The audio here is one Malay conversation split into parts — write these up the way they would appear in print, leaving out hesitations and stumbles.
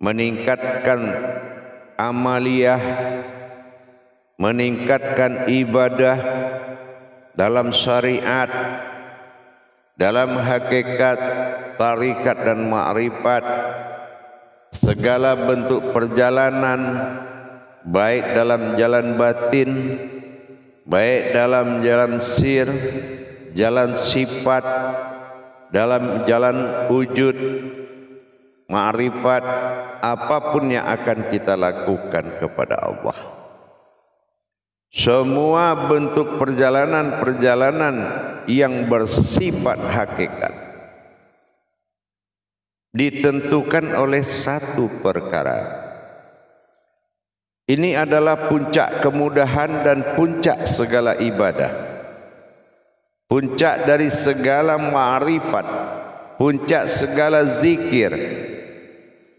meningkatkan amaliyah, meningkatkan ibadah dalam syariat, dalam hakikat, tarikat dan ma'rifat, segala bentuk perjalanan, baik dalam jalan batin, baik dalam jalan sir, jalan sifat, dalam jalan wujud, ma'rifat, apapun yang akan kita lakukan kepada Allah. Semua bentuk perjalanan-perjalanan yang bersifat hakikat ditentukan oleh satu perkara. Ini adalah puncak kemudahan dan puncak segala ibadah, puncak dari segala ma'rifat, puncak segala zikir,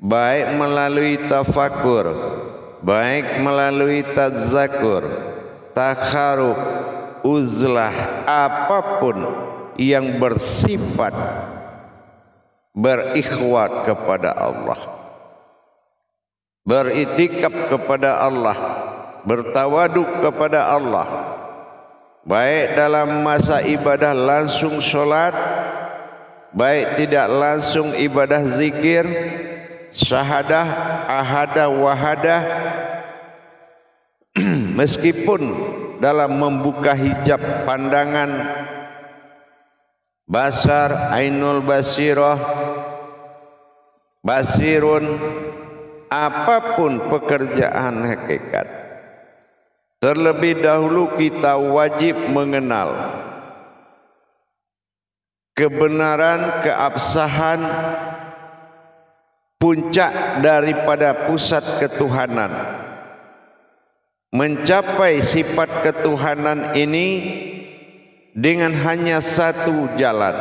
baik melalui tafakur, baik melalui tadzakur, takharub, uzlah, apapun yang bersifat berikhwat kepada Allah, beritikaf kepada Allah, bertawaduk kepada Allah, baik dalam masa ibadah langsung sholat, baik tidak langsung ibadah zikir, syahadah, ahadah, wahadah, meskipun dalam membuka hijab pandangan, basar, ainul basirah, basirun, apapun pekerjaan hakikat, terlebih dahulu kita wajib mengenal kebenaran, keabsahan, puncak daripada pusat ketuhanan. Mencapai sifat ketuhanan ini dengan hanya satu jalan,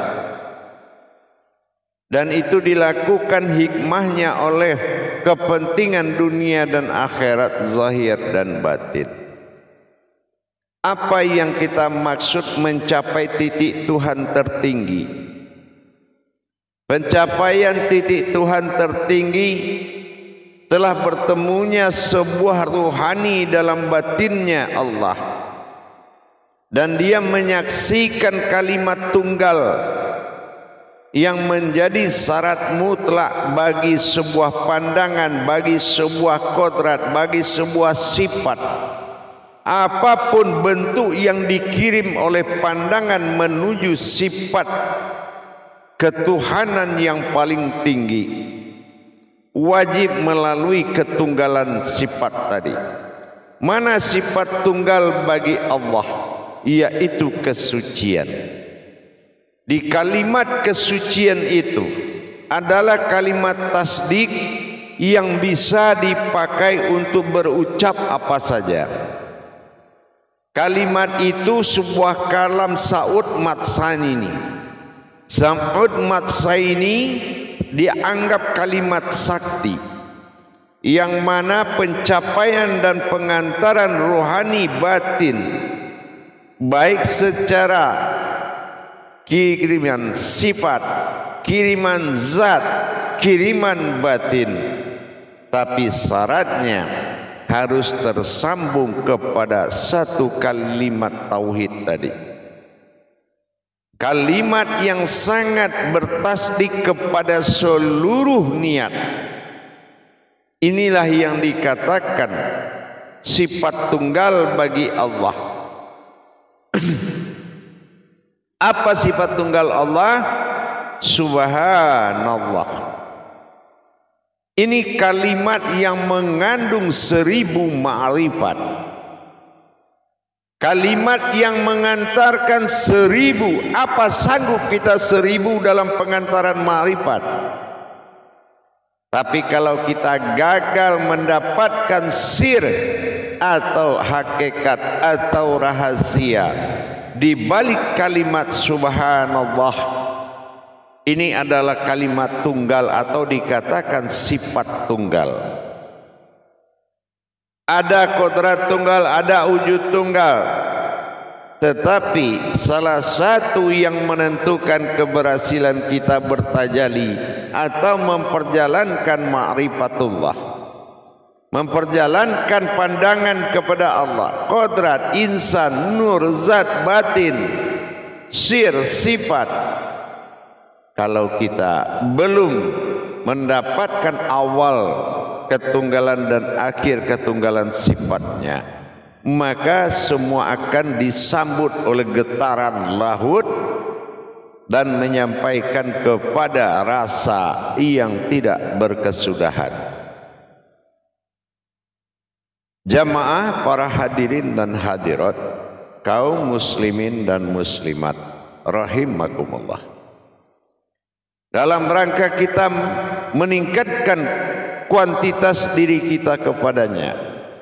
dan itu dilakukan hikmahnya oleh kepentingan dunia dan akhirat, zahir dan batin. Apa yang kita maksud mencapai titik Tuhan tertinggi? Pencapaian titik Tuhan tertinggi telah bertemunya sebuah ruhani dalam batinnya Allah, dan dia menyaksikan kalimat tunggal yang menjadi syarat mutlak bagi sebuah pandangan, bagi sebuah kodrat, bagi sebuah sifat. Apapun bentuk yang dikirim oleh pandangan menuju sifat ketuhanan yang paling tinggi, wajib melalui ketunggalan sifat tadi. Mana sifat tunggal bagi Allah? Yaitu kesucian. Di kalimat kesucian itu adalah kalimat tasdik yang bisa dipakai untuk berucap apa saja. Kalimat itu sebuah kalam Sa'ud Matsaini. Sa'ud Matsaini dianggap kalimat sakti, yang mana pencapaian dan pengantaran rohani batin, baik secara kiriman sifat, kiriman zat, kiriman batin, tapi syaratnya harus tersambung kepada satu kalimat tauhid tadi. Kalimat yang sangat bertasdik kepada seluruh niat. Inilah yang dikatakan sifat tunggal bagi Allah. Apa sifat tunggal Allah? Subhanallah. Ini kalimat yang mengandung 1000 ma'rifat. Kalimat yang mengantarkan 1000. Apa sanggup kita 1000 dalam pengantaran ma'rifat? Tapi kalau kita gagal mendapatkan sir atau hakikat atau rahasia di balik kalimat subhanallah, ini adalah kalimat tunggal atau dikatakan sifat tunggal. Ada kodrat tunggal, ada wujud tunggal, tetapi salah satu yang menentukan keberhasilan kita bertajalli atau memperjalankan ma'rifatullah, memperjalankan pandangan kepada Allah, kodrat, insan, nur, zat, batin, sir, sifat. Kalau kita belum mendapatkan awal ketunggalan dan akhir ketunggalan sifatnya, maka semua akan disambut oleh getaran lahut dan menyampaikan kepada rasa yang tidak berkesudahan. Jamaah para hadirin dan hadirat, kaum muslimin dan muslimat rahimakumullah. Dalam rangka kita meningkatkan kuantitas diri kita kepadanya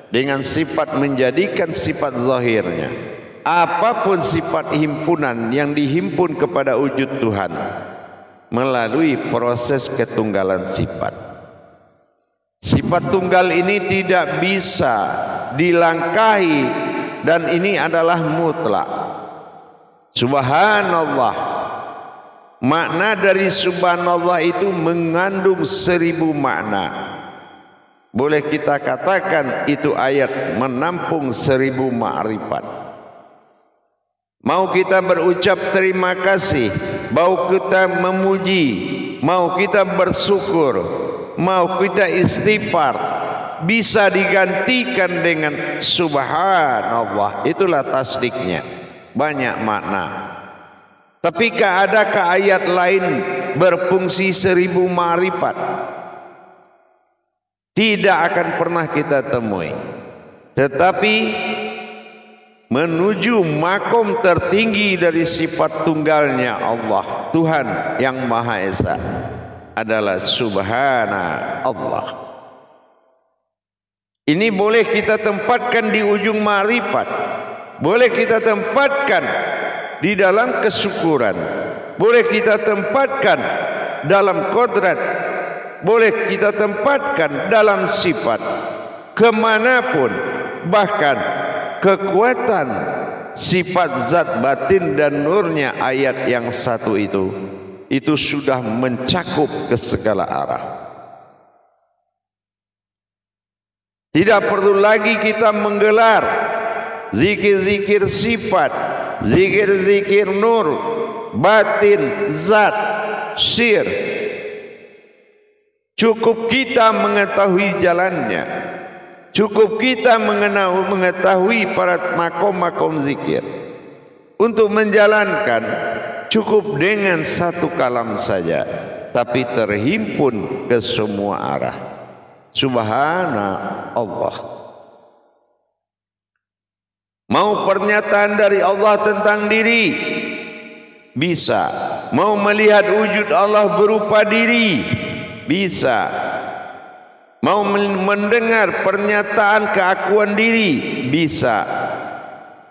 dengan sifat menjadikan sifat zahirnya, apapun sifat himpunan yang dihimpun kepada wujud Tuhan melalui proses ketunggalan sifat. Sifat tunggal ini tidak bisa dilangkahi dan ini adalah mutlak. Subhanallah. Makna dari subhanallah itu mengandung 1000 makna. Boleh kita katakan itu ayat menampung 1000 ma'rifat. Mau kita berucap terima kasih, mau kita memuji, mau kita bersyukur, mau kita istighfar, bisa digantikan dengan subhanallah. Itulah tasdiknya, banyak makna. Tapi adakah ayat lain berfungsi 1000 ma'rifat? Tidak akan pernah kita temui. Tetapi menuju makom tertinggi dari sifat tunggalnya Allah, Tuhan yang Maha Esa, adalah subhanallah. Ini boleh kita tempatkan di ujung ma'rifat, boleh kita tempatkan di dalam kesyukuran, boleh kita tempatkan dalam kodrat, boleh kita tempatkan dalam sifat, kemanapun. Bahkan kekuatan sifat zat batin dan nurnya ayat yang satu itu sudah mencakup ke segala arah. Tidak perlu lagi kita menggelar zikir-zikir sifat, zikir-zikir nur, batin, zat, sir. Cukup kita mengetahui jalannya, cukup kita mengetahui para makom-makom zikir. Untuk menjalankan cukup dengan satu kalam saja, tapi terhimpun ke semua arah. Subhanallah. Mau pernyataan dari Allah tentang diri, bisa. Mau melihat wujud Allah berupa diri, bisa. Mau mendengar pernyataan keakuan diri, bisa.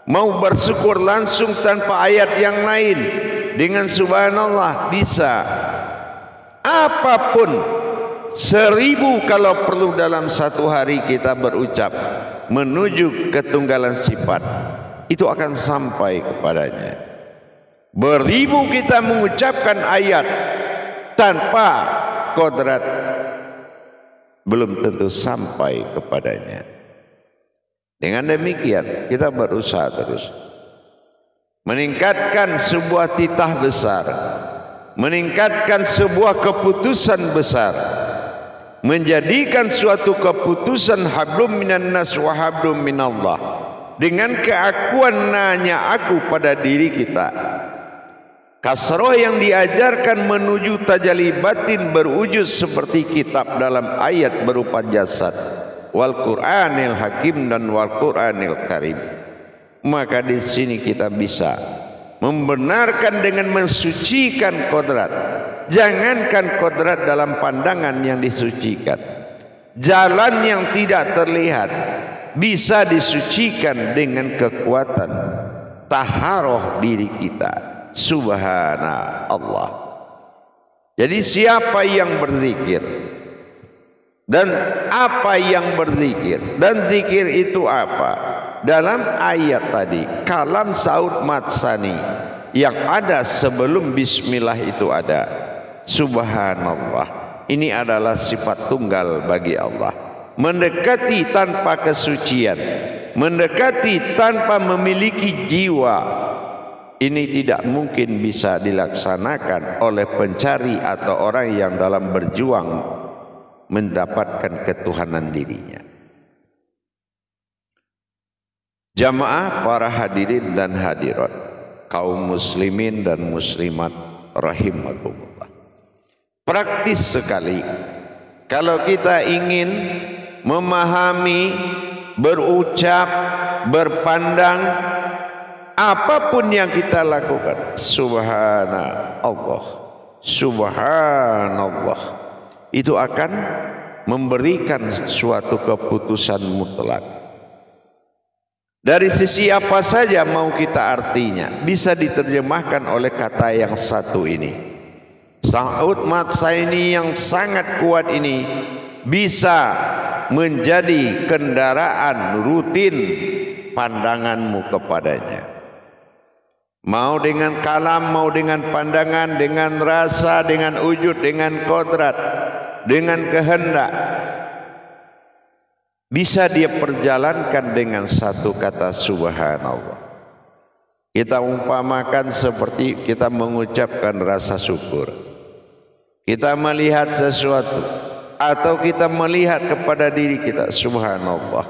Mau bersyukur langsung tanpa ayat yang lain dengan subhanallah, bisa. Apapun, 1000 kalau perlu dalam satu hari kita berucap menuju ketunggalan sifat, itu akan sampai kepadanya. Beribu kita mengucapkan ayat tanpa kodrat, belum tentu sampai kepadanya. Dengan demikian kita berusaha terus meningkatkan sebuah titah besar, meningkatkan sebuah keputusan besar, menjadikan suatu keputusan hablum minan nas wa hablum minallah, dengan keakuan nanya aku pada diri kita. Kasroh yang diajarkan menuju tajalli batin berwujud seperti kitab dalam ayat berupa jasad, wal Qur'anil Hakim dan wal Qur'anil Karim. Maka di sini kita bisa membenarkan dengan mensucikan kodrat. Jangankan kodrat dalam pandangan yang disucikan, jalan yang tidak terlihat bisa disucikan dengan kekuatan taharoh diri kita. Subhanallah. Jadi siapa yang berzikir dan apa yang berzikir, dan zikir itu apa? Dalam ayat tadi kalam saud matsani yang ada sebelum bismillah itu ada. Subhanallah. Ini adalah sifat tunggal bagi Allah. Mendekati tanpa kesucian, mendekati tanpa memiliki jiwa, ini tidak mungkin bisa dilaksanakan oleh pencari atau orang yang dalam berjuang mendapatkan ketuhanan dirinya. Jamaah para hadirin dan hadirat, kaum muslimin dan muslimat rahimakumullah. Praktis sekali kalau kita ingin memahami, berucap, berpandang apapun yang kita lakukan, subhanallah, subhanallah, itu akan memberikan suatu keputusan mutlak. Dari sisi apa saja mau kita artinya, bisa diterjemahkan oleh kata yang satu ini. Sa'ud Matsaini yang sangat kuat ini bisa menjadi kendaraan rutin pandanganmu kepadanya. Mau dengan kalam, mau dengan pandangan, dengan rasa, dengan wujud, dengan kodrat, dengan kehendak, bisa dia perjalankan dengan satu kata subhanallah. Kita umpamakan seperti kita mengucapkan rasa syukur. Kita melihat sesuatu atau kita melihat kepada diri kita, subhanallah,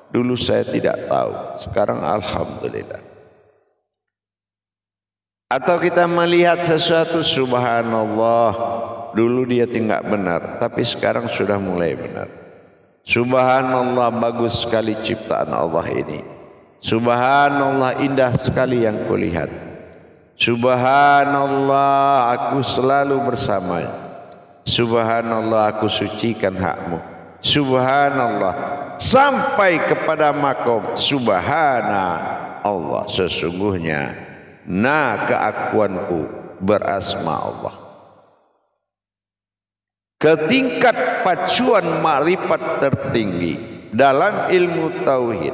dulu saya tidak tahu, sekarang alhamdulillah. Atau kita melihat sesuatu, subhanallah, dulu dia tidak benar, tapi sekarang sudah mulai benar. Subhanallah, bagus sekali ciptaan Allah ini. Subhanallah, indah sekali yang kulihat. Subhanallah, aku selalu bersamanya. Subhanallah, aku sucikan hakmu. Subhanallah, sampai kepada makom subhanallah, sesungguhnya keakuanku berasma Allah. Ketingkat pacuan makrifat tertinggi dalam ilmu tauhid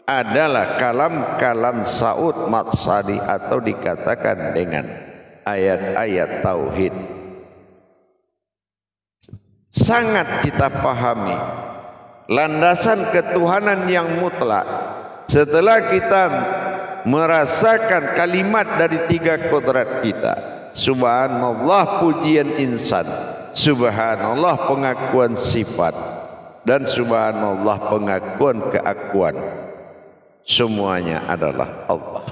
adalah kalam-kalam Sa'ud Matsari atau dikatakan dengan ayat-ayat tauhid. Sangat kita pahami landasan ketuhanan yang mutlak setelah kita merasakan kalimat dari tiga kodrat kita. Subhanallah, pujian insan, subhanallah, pengakuan sifat, dan subhanallah, pengakuan keakuan. Semuanya adalah Allah.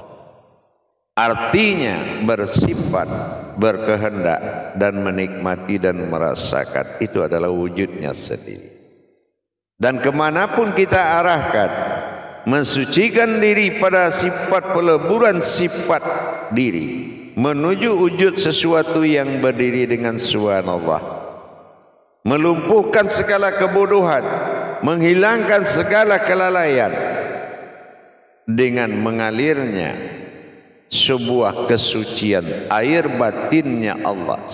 Artinya bersifat, berkehendak, dan menikmati dan merasakan, itu adalah wujudnya sendiri. Dan kemanapun kita arahkan, mensucikan diri pada sifat peleburan sifat diri, menuju wujud sesuatu yang berdiri dengan subhanallah, melumpuhkan segala kebodohan, menghilangkan segala kelalaian dengan mengalirnya sebuah kesucian air batinnya Allah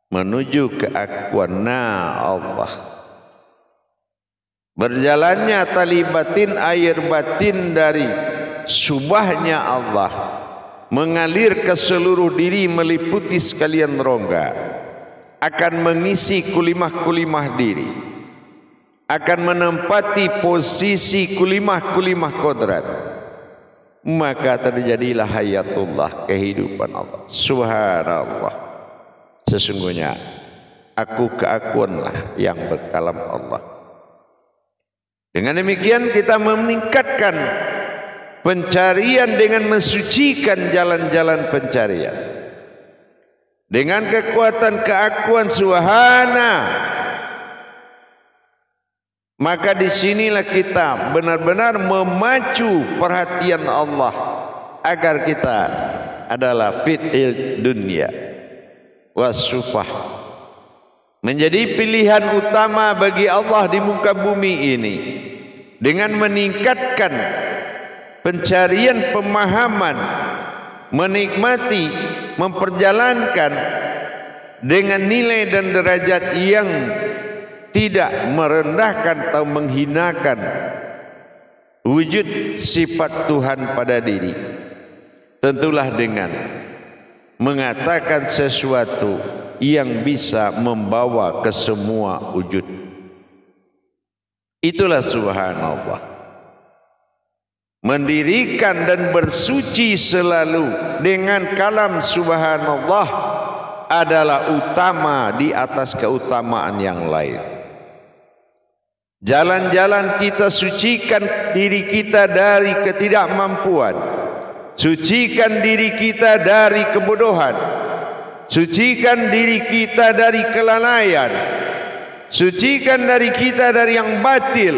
menuju keakuan Allah. Berjalannya tali batin, air batin dari subahnya Allah mengalir ke seluruh diri, meliputi sekalian rongga, akan mengisi kulimah-kulimah diri, akan menempati posisi kulimah-kulimah kodrat, maka terjadilah hayatullah, kehidupan Allah. Subhanallah, sesungguhnya aku keakuanlah yang berkalam Allah. Dengan demikian kita meningkatkan pencarian dengan mensucikan jalan-jalan pencarian dengan kekuatan keakuan subhana. Maka disinilah kita benar-benar memacu perhatian Allah agar kita adalah fitil dunia wasufah, menjadi pilihan utama bagi Allah di muka bumi ini dengan meningkatkan pencarian pemahaman, menikmati, memperjalankan dengan nilai dan derajat yang tidak merendahkan atau menghinakan wujud sifat Tuhan pada diri. Tentulah dengan mengatakan sesuatu yang bisa membawa ke semua wujud. Itulah subhanallah. Mendirikan dan bersuci selalu dengan kalam subhanallah adalah utama di atas keutamaan yang lain. Jalan-jalan kita sucikan diri kita dari ketidakmampuan, sucikan diri kita dari kebodohan, sucikan diri kita dari kelalaian, sucikan dari kita dari yang batil,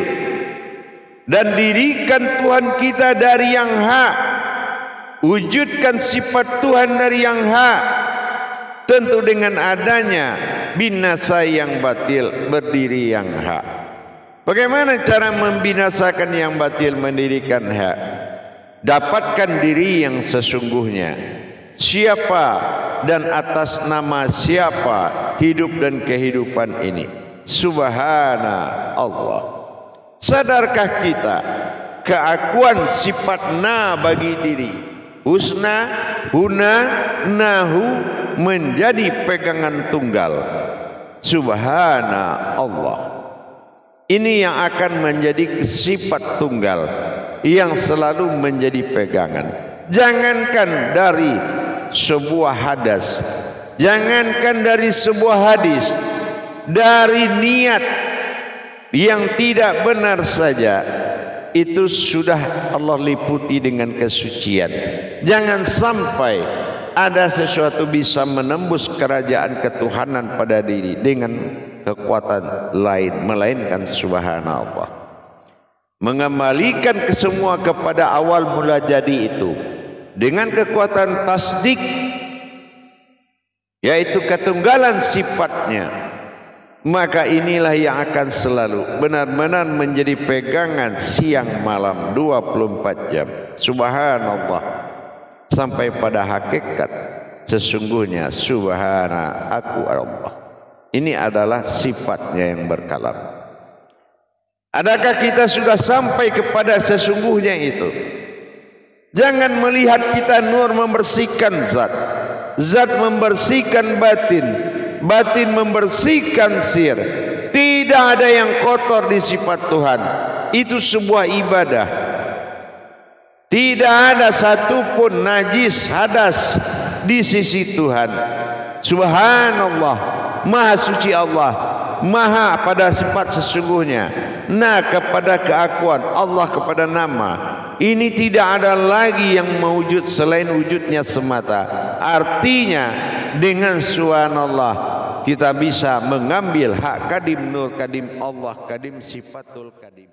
dan dirikan Tuhan kita dari yang hak. Wujudkan sifat Tuhan dari yang hak. Tentu dengan adanya binasa yang batil, berdiri yang hak. Bagaimana cara membinasakan yang batil, mendirikan hak? Dapatkan diri yang sesungguhnya. Siapa dan atas nama siapa hidup dan kehidupan ini? Subhana Allah. Sadarkah kita keakuan sifat na bagi diri? Husna, huna, nahu menjadi pegangan tunggal. Subhana Allah. Ini yang akan menjadi sifat tunggal yang selalu menjadi pegangan. Jangankan dari sebuah hadas, jangankan dari sebuah hadis, dari niat yang tidak benar saja, itu sudah Allah liputi dengan kesucian. Jangan sampai ada sesuatu bisa menembus kerajaan ketuhanan pada diri dengan kekuatan lain, melainkan subhanallah. Mengembalikan semua kepada awal mula jadi itu dengan kekuatan tasdik, yaitu ketunggalan sifatnya. Maka inilah yang akan selalu benar-benar menjadi pegangan siang malam 24 jam. Subhanallah. Sampai pada hakikat sesungguhnya subhana aku Allah. Ini adalah sifatnya yang berkalam. Adakah kita sudah sampai kepada sesungguhnya itu? Jangan melihat kita nur membersihkan zat, zat membersihkan batin, batin membersihkan sir. Tidak ada yang kotor di sifat Tuhan. Itu sebuah ibadah. Tidak ada satupun najis hadas di sisi Tuhan. Subhanallah. Maha suci Allah, maha pada sifat sesungguhnya, nah kepada keakuan Allah, kepada nama. Ini tidak ada lagi yang mewujud selain wujudnya semata. Artinya dengan subhanallah kita bisa mengambil hak kadim, nur kadim Allah, kadim sifatul kadim.